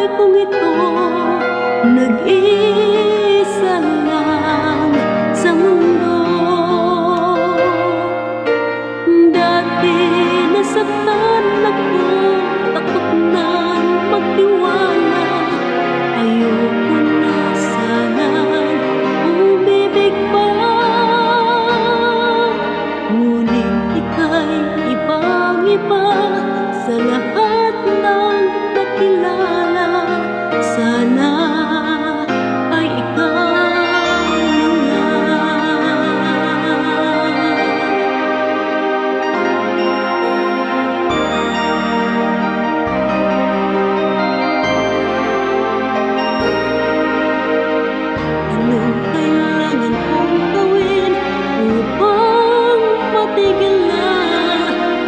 kong ito, nag-iisa lang sa mundo. Dati nasaktan ako, takot na magtiwala. Ayoko na sanang umibig pa, ngunit ika'y ibang-iba sa lahat ng nakilala. Sana ay ikaw na nga. Anong kailangan kong gawin upang matigil na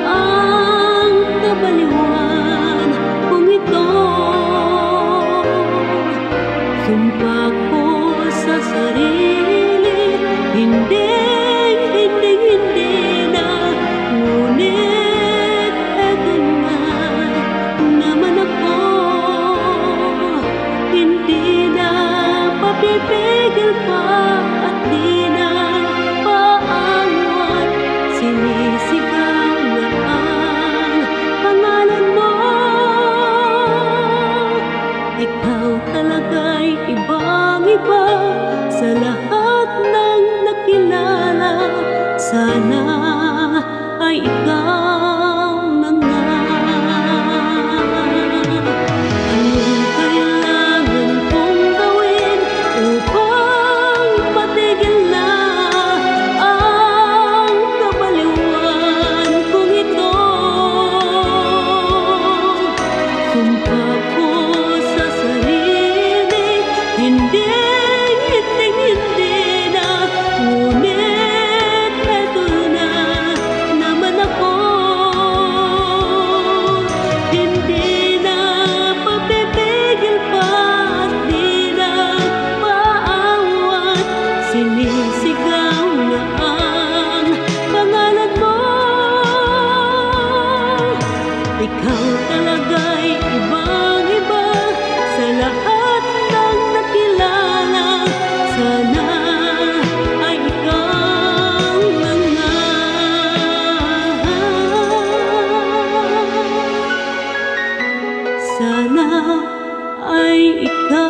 ang kabaliwan kong ito? Sumpa ko sa sarili, hindi na. Ngunit eto na naman ako, hindi na papipigil pa at di na paawat. Sinisigaw na ang pangalan mo. Ikaw talaga'y ibang-iba sa lahat ng nakilala. Sana ay ikaw na nga. Anong kailangan kong gawin upang matigil na ang kabaliwan kong ito? Sumpa ko sa sarili, hindi na. Ngunit eto na naman ako, hindi na papipigil pa at di na paawat. Sinisigaw na ang pangalan mo. Ikaw talaga'y ibang-iba sa lahat ng nakilala. Sana ay ikaw na nga. Sana ay ikaw